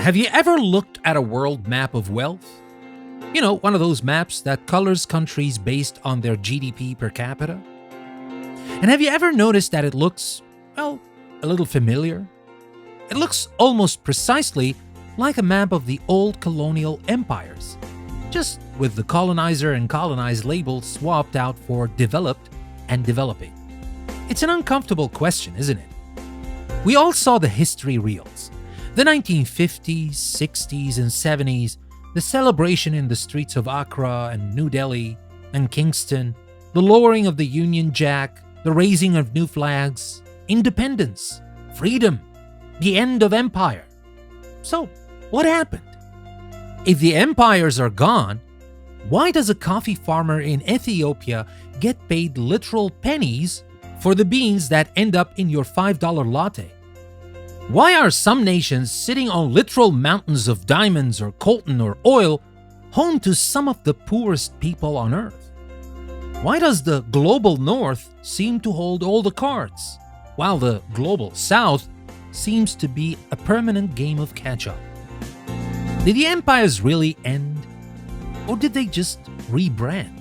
Have you ever looked at a world map of wealth? You know, one of those maps that colors countries based on their GDP per capita? And have you ever noticed that it looks, well, a little familiar? It looks almost precisely like a map of the old colonial empires, just with the colonizer and colonized labels swapped out for developed and developing. It's an uncomfortable question, isn't it? We all saw the history reels. The 1950s, 60s, and 70s, the celebration in the streets of Accra and New Delhi and Kingston, the lowering of the Union Jack, the raising of new flags, independence, freedom, the end of empire. So, what happened? If the empires are gone, why does a coffee farmer in Ethiopia get paid literal pennies for the beans that end up in your $5 latte? Why are some nations sitting on literal mountains of diamonds or coltan or oil home to some of the poorest people on earth? Why does the global north seem to hold all the cards, while the global south seems to be a permanent game of catch-up? Did the empires really end? Or did they just rebrand?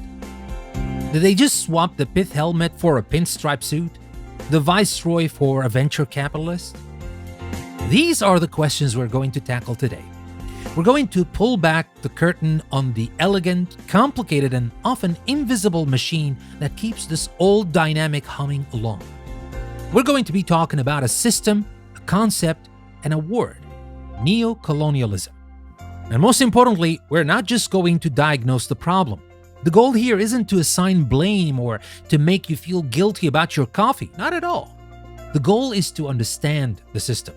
Did they just swap the pith helmet for a pinstripe suit? The viceroy for a venture capitalist? These are the questions we're going to tackle today. We're going to pull back the curtain on the elegant, complicated, and often invisible machine that keeps this old dynamic humming along. We're going to be talking about a system, a concept, and a word: Neo-Colonialism. And most importantly, we're not just going to diagnose the problem. The goal here isn't to assign blame or to make you feel guilty about your coffee. Not at all. The goal is to understand the system.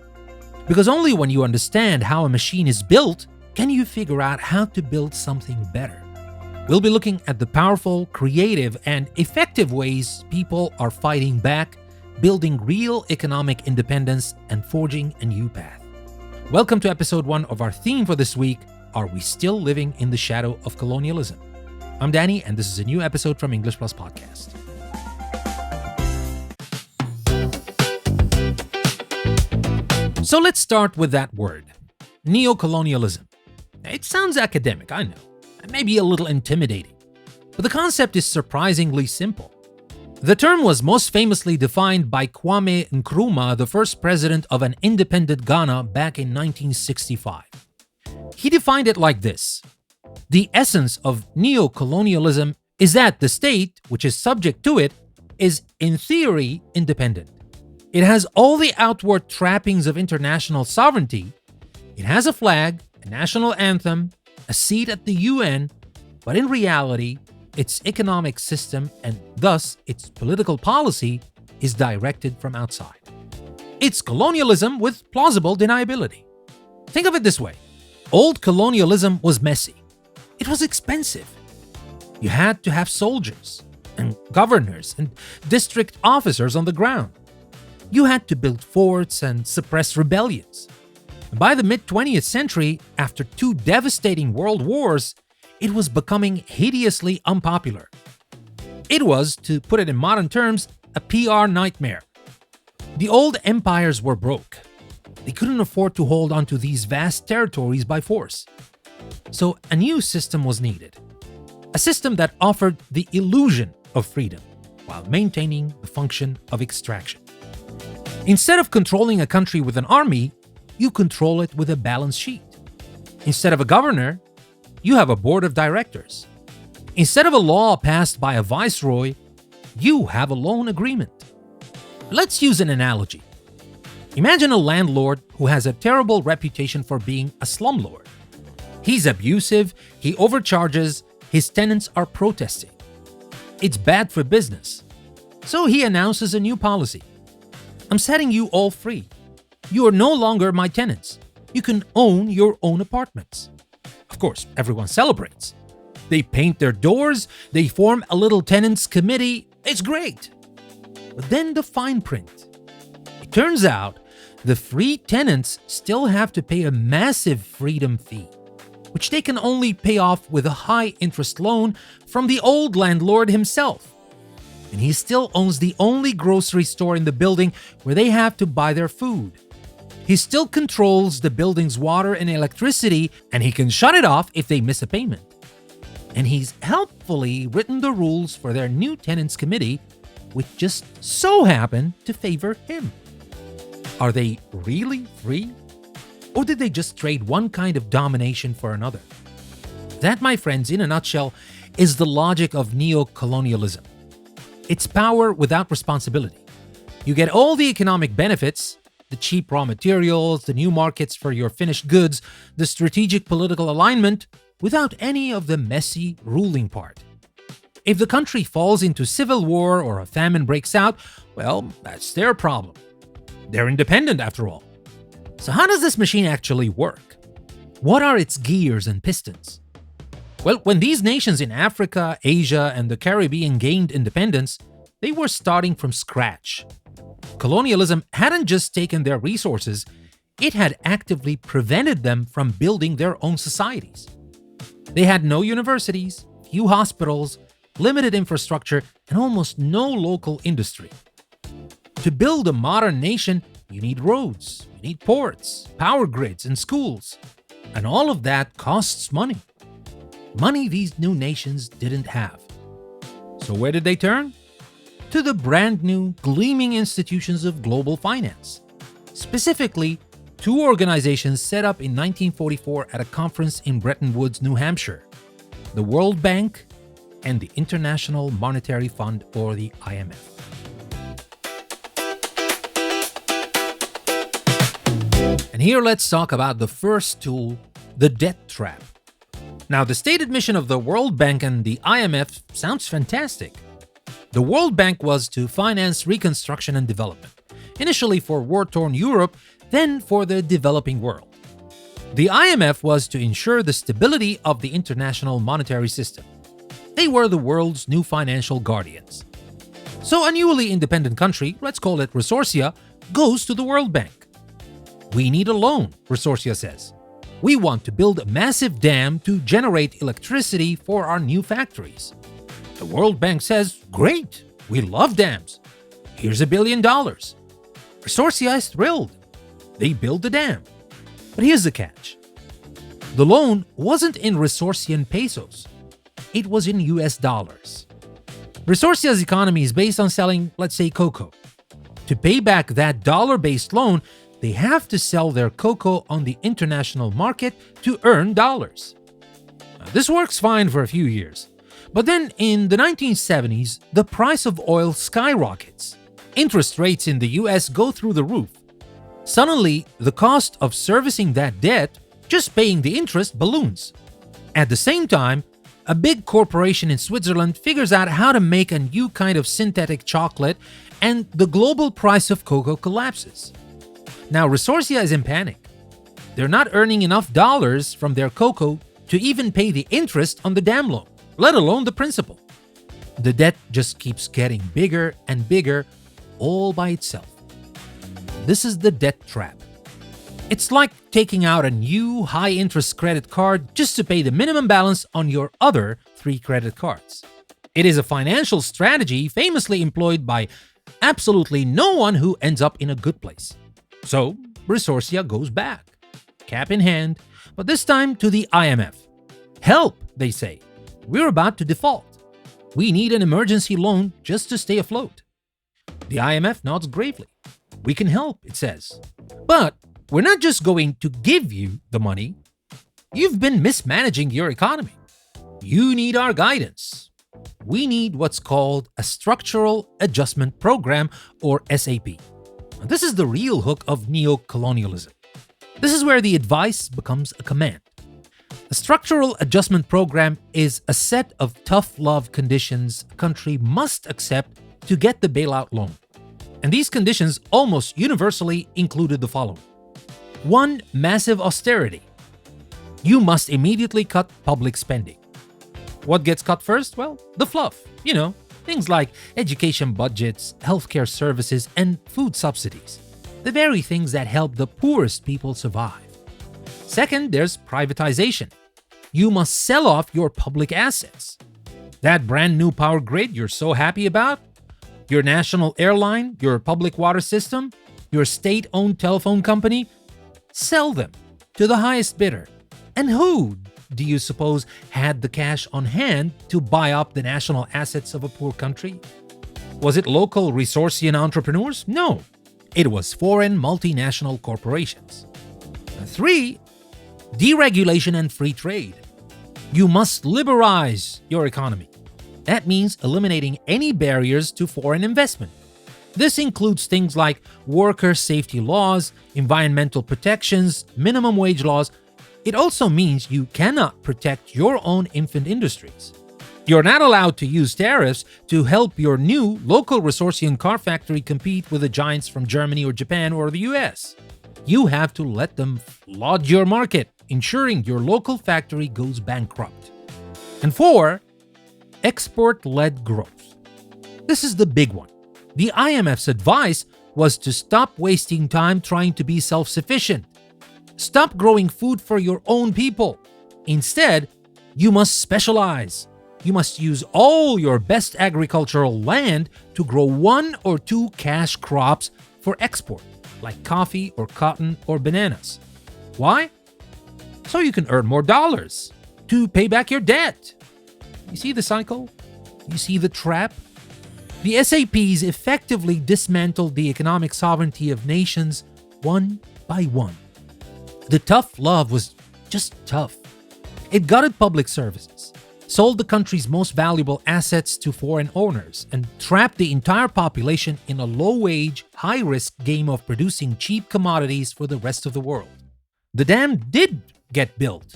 Because only when you understand how a machine is built can you figure out how to build something better. We'll be looking at the powerful, creative, and effective ways people are fighting back, building real economic independence, and forging a new path. Welcome to episode 1 of our theme for this week: Are we still living in the shadow of colonialism? I'm Danny, and this is a new episode from English Plus Podcast. So let's start with that word, neo-colonialism. It sounds academic, I know, and maybe a little intimidating, but the concept is surprisingly simple. The term was most famously defined by Kwame Nkrumah, the first president of an independent Ghana back in 1965. He defined it like this: the essence of neo-colonialism is that the state, which is subject to it, is in theory independent. It has all the outward trappings of international sovereignty. It has a flag, a national anthem, a seat at the UN, but in reality, its economic system and thus its political policy is directed from outside. It's colonialism with plausible deniability. Think of it this way: old colonialism was messy. It was expensive. You had to have soldiers and governors and district officers on the ground. You had to build forts and suppress rebellions. And by the mid-20th century, after 2 devastating world wars, it was becoming hideously unpopular. It was, to put it in modern terms, a PR nightmare. The old empires were broke. They couldn't afford to hold onto these vast territories by force. So a new system was needed. A system that offered the illusion of freedom while maintaining the function of extraction. Instead of controlling a country with an army, you control it with a balance sheet. Instead of a governor, you have a board of directors. Instead of a law passed by a viceroy, you have a loan agreement. Let's use an analogy. Imagine a landlord who has a terrible reputation for being a slumlord. He's abusive, he overcharges, his tenants are protesting. It's bad for business. So he announces a new policy. I'm setting you all free. You are no longer my tenants. You can own your own apartments. Of course, everyone celebrates. They paint their doors, they form a little tenants committee. It's great. But then the fine print. It turns out the free tenants still have to pay a massive freedom fee, which they can only pay off with a high interest loan from the old landlord himself. And he still owns the only grocery store in the building where they have to buy their food. He still controls the building's water and electricity, and he can shut it off if they miss a payment. And he's helpfully written the rules for their new tenants committee, which just so happen to favor him. Are they really free? Or did they just trade one kind of domination for another? That, my friends, in a nutshell, is the logic of neo-colonialism. It's power without responsibility. You get all the economic benefits, the cheap raw materials, the new markets for your finished goods, the strategic political alignment, without any of the messy ruling part. If the country falls into civil war or a famine breaks out, well, that's their problem. They're independent after all. So how does this machine actually work? What are its gears and pistons? Well, when these nations in Africa, Asia, and the Caribbean gained independence, they were starting from scratch. Colonialism hadn't just taken their resources, it had actively prevented them from building their own societies. They had no universities, few hospitals, limited infrastructure, and almost no local industry. To build a modern nation, you need roads, you need ports, power grids, and schools. And all of that costs money. Money these new nations didn't have. So where did they turn? To the brand new, gleaming institutions of global finance. Specifically, two organizations set up in 1944 at a conference in Bretton Woods, New Hampshire: the World Bank and the International Monetary Fund, or the IMF. And here let's talk about the first tool, the debt trap. Now, the stated mission of the World Bank and the IMF sounds fantastic. The World Bank was to finance reconstruction and development, initially for war-torn Europe, then for the developing world. The IMF was to ensure the stability of the international monetary system. They were the world's new financial guardians. So a newly independent country, let's call it Resorcia, goes to the World Bank. We need a loan, Resorcia says. We want to build a massive dam to generate electricity for our new factories. The World Bank says, great, we love dams. Here's $1 billion. Resorcia is thrilled. They build the dam. But here's the catch. The loan wasn't in Resorcian pesos. It was in US dollars. Resorcia's economy is based on selling, let's say, cocoa. To pay back that dollar-based loan, they have to sell their cocoa on the international market to earn dollars. Now, this works fine for a few years. But then in the 1970s, the price of oil skyrockets. Interest rates in the US go through the roof. Suddenly, the cost of servicing that debt, just paying the interest, balloons. At the same time, a big corporation in Switzerland figures out how to make a new kind of synthetic chocolate, and the global price of cocoa collapses. Now, Resorcia is in panic. They're not earning enough dollars from their cocoa to even pay the interest on the dam loan, let alone the principal. The debt just keeps getting bigger and bigger all by itself. This is the debt trap. It's like taking out a new high-interest credit card just to pay the minimum balance on your other 3 credit cards. It is a financial strategy famously employed by absolutely no one who ends up in a good place. So, Resorcia goes back, cap in hand, but this time to the IMF. Help, they say. We're about to default. We need an emergency loan just to stay afloat. The IMF nods gravely. We can help, it says. But we're not just going to give you the money. You've been mismanaging your economy. You need our guidance. We need what's called a Structural Adjustment Program, or SAP. This is the real hook of neo-colonialism. This is where the advice becomes a command. A structural adjustment program is a set of tough love conditions a country must accept to get the bailout loan. And these conditions almost universally included the following. 1. Massive austerity. You must immediately cut public spending. What gets cut first? Well, the fluff. Things like education budgets, healthcare services, and food subsidies. The very things that help the poorest people survive. Second, there's privatization. You must sell off your public assets. That brand new power grid you're so happy about, your national airline, your public water system, your state-owned telephone company, sell them to the highest bidder. And who do you suppose had the cash on hand to buy up the national assets of a poor country? Was it local resourcean entrepreneurs? No, it was foreign multinational corporations. 3. Deregulation and free trade. You must liberalize your economy. That means eliminating any barriers to foreign investment. This includes things like worker safety laws, environmental protections, minimum wage laws. It also means you cannot protect your own infant industries. You're not allowed to use tariffs to help your new local resourcean car factory compete with the giants from Germany or Japan or the US. You have to let them flood your market, ensuring your local factory goes bankrupt. And 4, export-led growth. This is the big one. The IMF's advice was to stop wasting time trying to be self-sufficient. Stop growing food for your own people. Instead, you must specialize. You must use all your best agricultural land to grow 1 or 2 cash crops for export, like coffee or cotton or bananas. Why? So you can earn more dollars to pay back your debt. You see the cycle? You see the trap? The SAPs effectively dismantled the economic sovereignty of nations one by one. The tough love was just tough. It gutted public services, sold the country's most valuable assets to foreign owners, and trapped the entire population in a low-wage, high-risk game of producing cheap commodities for the rest of the world. The dam did get built,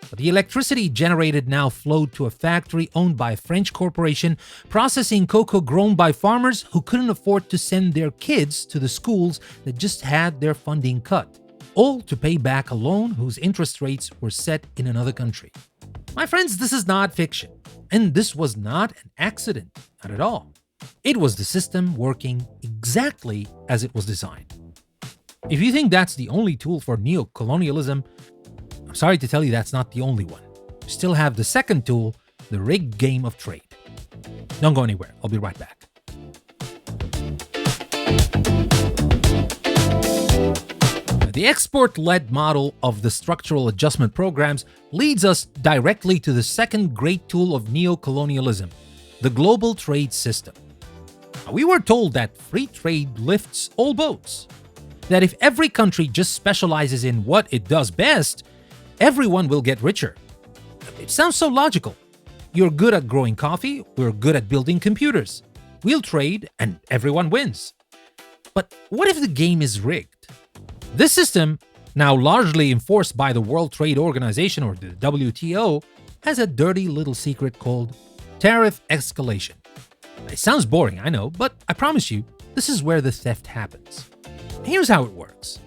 but the electricity generated now flowed to a factory owned by a French corporation processing cocoa grown by farmers who couldn't afford to send their kids to the schools that just had their funding cut, all to pay back a loan whose interest rates were set in another country. My friends, this is not fiction, and this was not an accident, not at all. It was the system working exactly as it was designed. If you think that's the only tool for neo-colonialism, I'm sorry to tell you that's not the only one. You still have the second tool, the rigged game of trade. Don't go anywhere. I'll be right back. The export-led model of the structural adjustment programs leads us directly to the second great tool of neo-colonialism, the global trade system. We were told that free trade lifts all boats, that if every country just specializes in what it does best, everyone will get richer. It sounds so logical. You're good at growing coffee, we're good at building computers. We'll trade and everyone wins. But what if the game is rigged? This system, now largely enforced by the World Trade Organization or the WTO, has a dirty little secret called tariff escalation. It sounds boring, I know, but I promise you, this is where the theft happens. Here's how it works.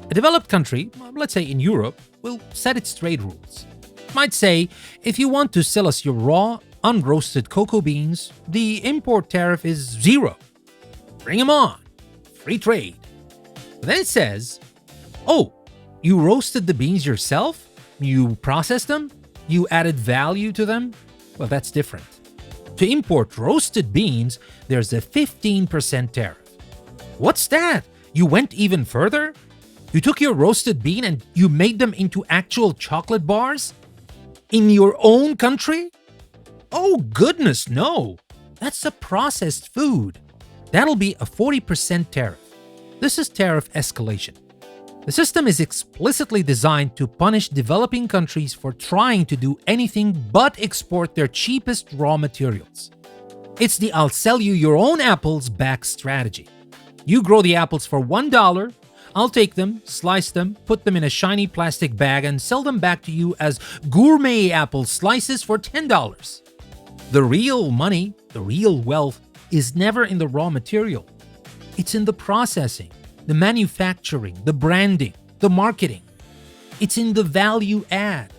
A developed country, let's say in Europe, will set its trade rules. It might say, if you want to sell us your raw, unroasted cocoa beans, the import tariff is 0. Bring 'em on. Free trade. But then it says, oh, you roasted the beans yourself? You processed them? You added value to them? Well, that's different. To import roasted beans, there's a 15% tariff. What's that? You went even further? You took your roasted bean and you made them into actual chocolate bars? In your own country? Oh, goodness, no. That's a processed food. That'll be a 40% tariff. This is tariff escalation. The system is explicitly designed to punish developing countries for trying to do anything but export their cheapest raw materials. It's the I'll sell you your own apples back strategy. You grow the apples for $1, I'll take them, slice them, put them in a shiny plastic bag, and sell them back to you as gourmet apple slices for $10. The real money, the real wealth, is never in the raw material. It's in the processing, the manufacturing, the branding, the marketing. It's in the value add.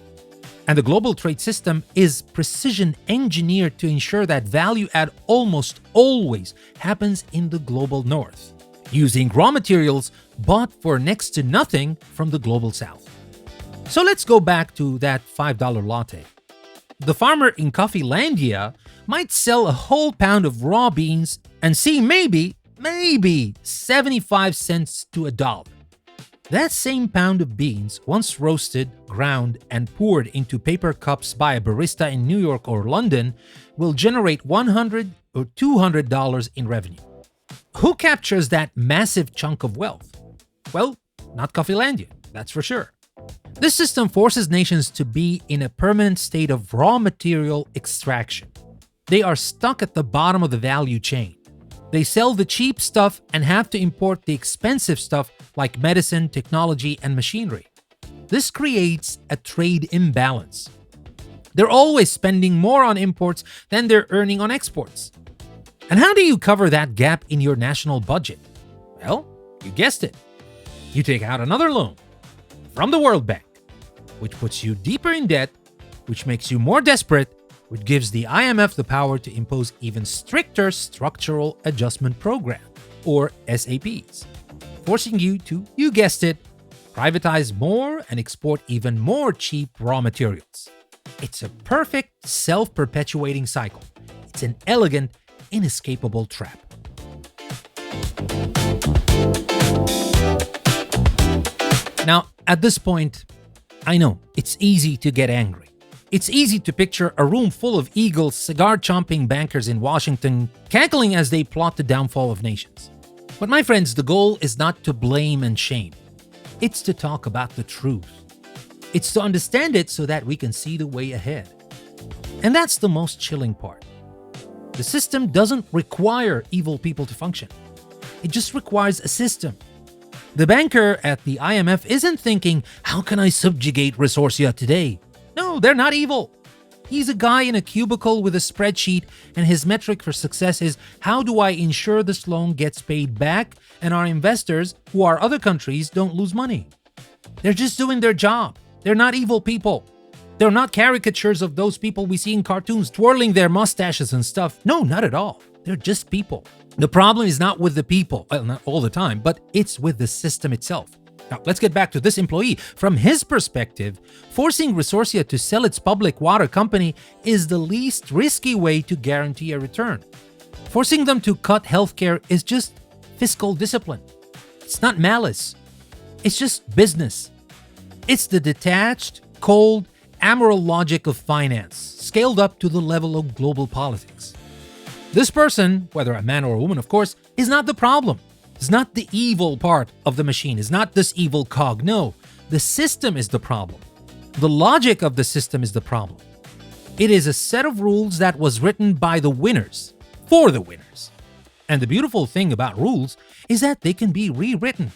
And the global trade system is precision engineered to ensure that value add almost always happens in the global north, using raw materials bought for next to nothing from the global south. So let's go back to that $5 latte. The farmer in Coffeelandia might sell a whole pound of raw beans and see maybe 75 cents to $1. That same pound of beans, once roasted, ground, and poured into paper cups by a barista in New York or London, will generate $100 or $200 in revenue. Who captures that massive chunk of wealth? Well, not Coffeelandia, that's for sure. This system forces nations to be in a permanent state of raw material extraction. They are stuck at the bottom of the value chain. They sell the cheap stuff and have to import the expensive stuff like medicine, technology, and machinery. This creates a trade imbalance. They're always spending more on imports than they're earning on exports. And how do you cover that gap in your national budget? Well, you guessed it. You take out another loan from the World Bank, which puts you deeper in debt, which makes you more desperate, which gives the IMF the power to impose even stricter structural adjustment program, or SAPs, forcing you to, you guessed it, privatize more and export even more cheap raw materials. It's a perfect self-perpetuating cycle. It's an elegant, inescapable trap. Now, at this point, I know it's easy to get angry. It's easy to picture a room full of eagles, cigar-chomping bankers in Washington, cackling as they plot the downfall of nations. But my friends, the goal is not to blame and shame. It's to talk about the truth. It's to understand it so that we can see the way ahead. And that's the most chilling part. The system doesn't require evil people to function. It just requires a system. The banker at the IMF isn't thinking, how can I subjugate Resorcia today? No, they're not evil. He's a guy in a cubicle with a spreadsheet, and his metric for success is, how do I ensure this loan gets paid back and our investors, who are other countries, don't lose money? They're just doing their job. They're not evil people. They're not caricatures of those people we see in cartoons twirling their mustaches and stuff. No, not at all. They're just people. The problem is not with the people, well, not all the time, but it's with the system itself. Now, let's get back to this employee. From his perspective, forcing Resorcia to sell its public water company is the least risky way to guarantee a return. Forcing them to cut healthcare is just fiscal discipline. It's not malice. It's just business. It's the detached, cold, amoral logic of finance, scaled up to the level of global politics. This person, whether a man or a woman, of course, is not the problem. It's not the evil part of the machine. It's not this evil cog. No, the system is the problem. The logic of the system is the problem. It is a set of rules that was written by the winners, for the winners. And the beautiful thing about rules is that they can be rewritten.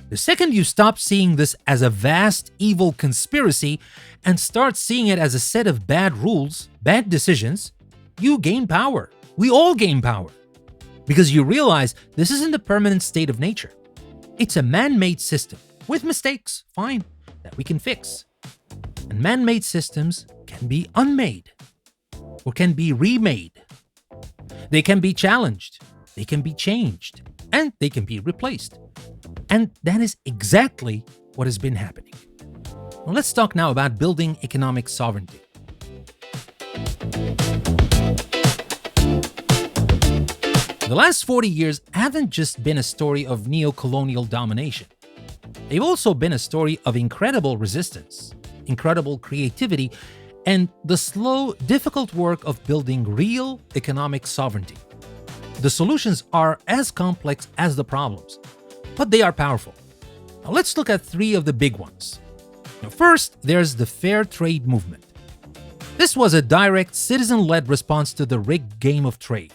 The second you stop seeing this as a vast evil conspiracy and start seeing it as a set of bad rules, bad decisions, you gain power. We all gain power. Because you realize this isn't the permanent state of nature. It's a man-made system, with mistakes, fine, that we can fix. And man-made systems can be unmade, or can be remade. They can be challenged, they can be changed, and they can be replaced. And that is exactly what has been happening. Now let's talk now about building economic sovereignty. The last 40 years haven't just been a story of neo-colonial domination. They've also been a story of incredible resistance, incredible creativity, and the slow, difficult work of building real economic sovereignty. The solutions are as complex as the problems, but they are powerful. Now let's look at three of the big ones. Now first, there's the fair trade movement. This was a direct, citizen-led response to the rigged game of trade.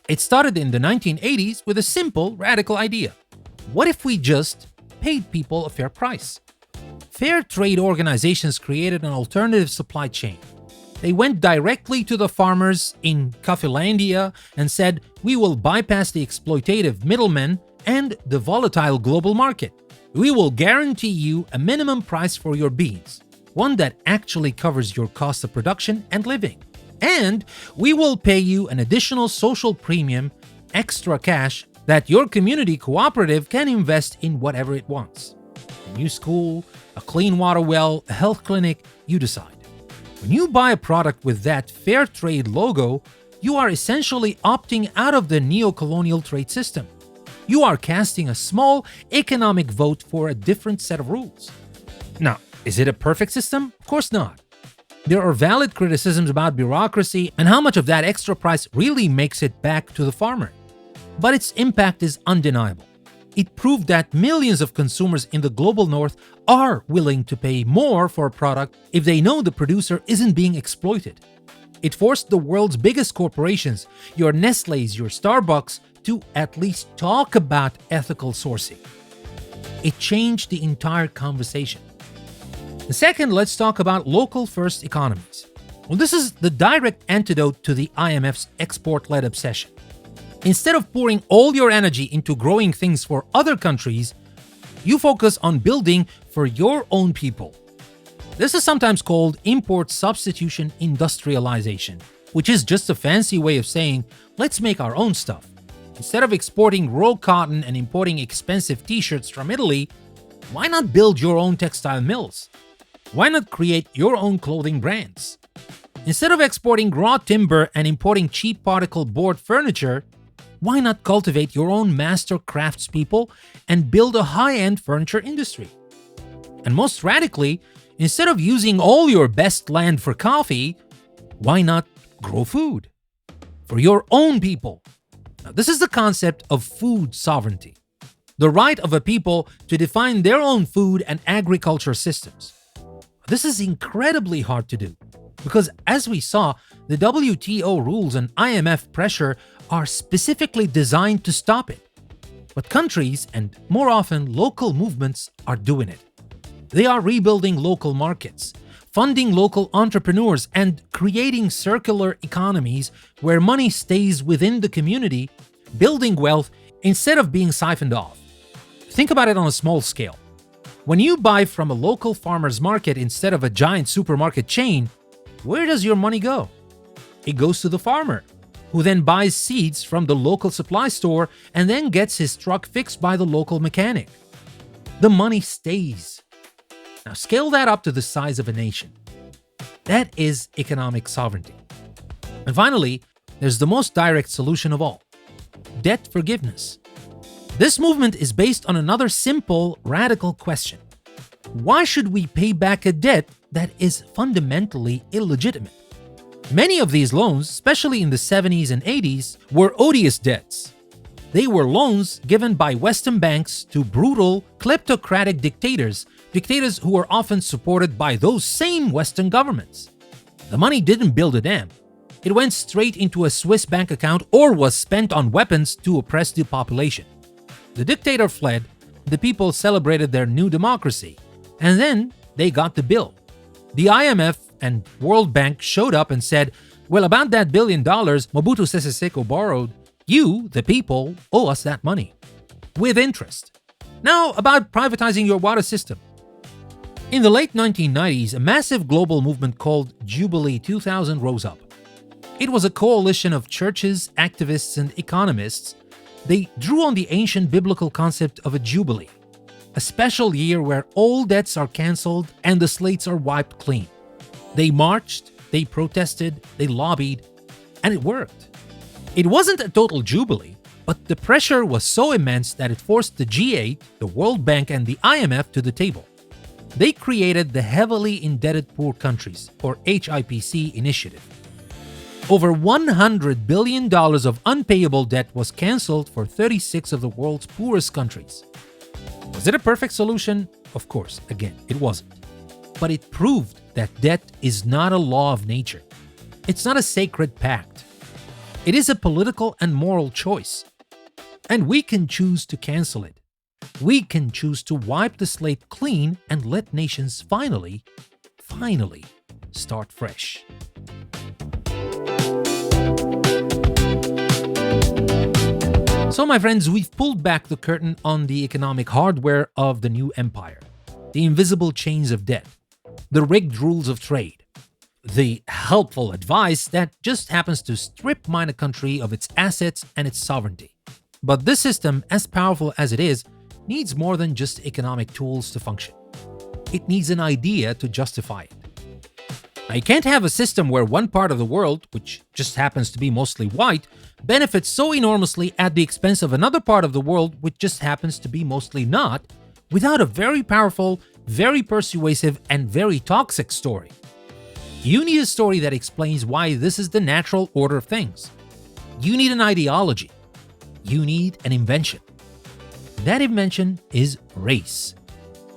It started in the 1980s with a simple, radical idea. What if we just paid people a fair price? Fair trade organizations created an alternative supply chain. They went directly to the farmers in Coffeelandia and said, we will bypass the exploitative middlemen and the volatile global market. We will guarantee you a minimum price for your beans, one that actually covers your cost of production and living. And we will pay you an additional social premium, extra cash, that your community cooperative can invest in whatever it wants. A new school, a clean water well, a health clinic, you decide. When you buy a product with that fair trade logo, you are essentially opting out of the neo-colonial trade system. You are casting a small economic vote for a different set of rules. Now, is it a perfect system? Of course not. There are valid criticisms about bureaucracy and how much of that extra price really makes it back to the farmer. But its impact is undeniable. It proved that millions of consumers in the global north are willing to pay more for a product if they know the producer isn't being exploited. It forced the world's biggest corporations, your Nestle's, your Starbucks, to at least talk about ethical sourcing. It changed the entire conversation. And second, let's talk about local first economies. Well, this is the direct antidote to the IMF's export-led obsession. Instead of pouring all your energy into growing things for other countries, you focus on building for your own people. This is sometimes called import substitution industrialization, which is just a fancy way of saying, let's make our own stuff. Instead of exporting raw cotton and importing expensive t-shirts from Italy, why not build your own textile mills? Why not create your own clothing brands? Instead of exporting raw timber and importing cheap particle board furniture, why not cultivate your own master craftspeople and build a high-end furniture industry? And most radically, instead of using all your best land for coffee, why not grow food for your own people? Now, this is the concept of food sovereignty, the right of a people to define their own food and agriculture systems. This is incredibly hard to do because, as we saw, the WTO rules and IMF pressure are specifically designed to stop it. But countries, and more often local movements, are doing it. They are rebuilding local markets, funding local entrepreneurs, and creating circular economies where money stays within the community, building wealth instead of being siphoned off. Think about it on a small scale. When you buy from a local farmer's market instead of a giant supermarket chain, where does your money go? It goes to the farmer, who then buys seeds from the local supply store and then gets his truck fixed by the local mechanic. The money stays. Now scale that up to the size of a nation. That is economic sovereignty. And finally, there's the most direct solution of all: debt forgiveness. This movement is based on another simple, radical question. Why should we pay back a debt that is fundamentally illegitimate? Many of these loans, especially in the 70s and 80s, were odious debts. They were loans given by Western banks to brutal, kleptocratic dictators who were often supported by those same Western governments. The money didn't build a dam. It went straight into a Swiss bank account or was spent on weapons to oppress the population. The dictator fled, the people celebrated their new democracy, and then they got the bill. The IMF and World Bank showed up and said, well, about that $1 billion Mobutu Sese Seko borrowed, you, the people, owe us that money. With interest. Now, about privatizing your water system. In the late 1990s, a massive global movement called Jubilee 2000 rose up. It was a coalition of churches, activists, and economists. They drew on the ancient biblical concept of a jubilee, a special year where all debts are cancelled and the slates are wiped clean. They marched, they protested, they lobbied, and it worked. It wasn't a total jubilee, but the pressure was so immense that it forced the G8, the World Bank, and the IMF to the table. They created the Heavily Indebted Poor Countries, or HIPC, initiative. Over $100 billion of unpayable debt was cancelled for 36 of the world's poorest countries. Was it a perfect solution? Of course, again, it wasn't. But it proved that debt is not a law of nature. It's not a sacred pact. It is a political and moral choice. And we can choose to cancel it. We can choose to wipe the slate clean and let nations finally start fresh. So, my friends, we've pulled back the curtain on the economic hardware of the new empire, the invisible chains of debt, the rigged rules of trade, the helpful advice that just happens to strip mine a country of its assets and its sovereignty. But this system, as powerful as it is, needs more than just economic tools to function. It needs an idea to justify it. You can't have a system where one part of the world, which just happens to be mostly white, benefits so enormously at the expense of another part of the world, which just happens to be mostly not, without a very powerful, very persuasive, and very toxic story. You need a story that explains why this is the natural order of things. You need an ideology. You need an invention. That invention is race.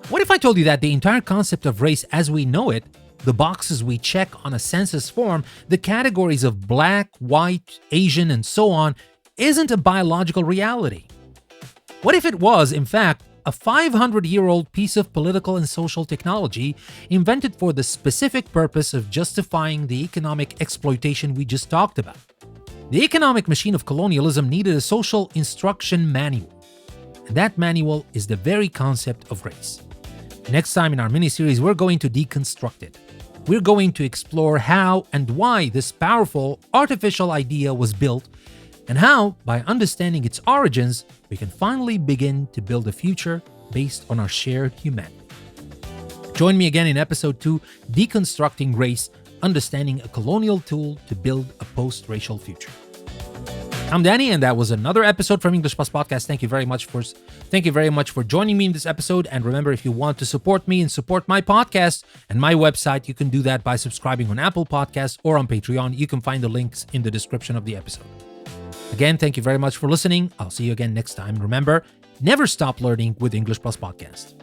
What if I told you that the entire concept of race as we know it, the boxes we check on a census form, the categories of black, white, Asian, and so on, isn't a biological reality? What if it was, in fact, a 500-year-old piece of political and social technology invented for the specific purpose of justifying the economic exploitation we just talked about? The economic machine of colonialism needed a social instruction manual, and that manual is the very concept of race. Next time in our mini-series, we're going to deconstruct it. We're going to explore how and why this powerful artificial idea was built, and how, by understanding its origins, we can finally begin to build a future based on our shared humanity. Join me again in episode 2, Deconstructing Race, Understanding a Colonial Tool to Build a Post-Racial Future. I'm Danny, and that was another episode from English Plus Podcast. Thank you very much for joining me in this episode. And remember, if you want to support me and support my podcast and my website, you can do that by subscribing on Apple Podcasts or on Patreon. You can find the links in the description of the episode. Again, thank you very much for listening. I'll see you again next time. Remember, never stop learning with English Plus Podcast.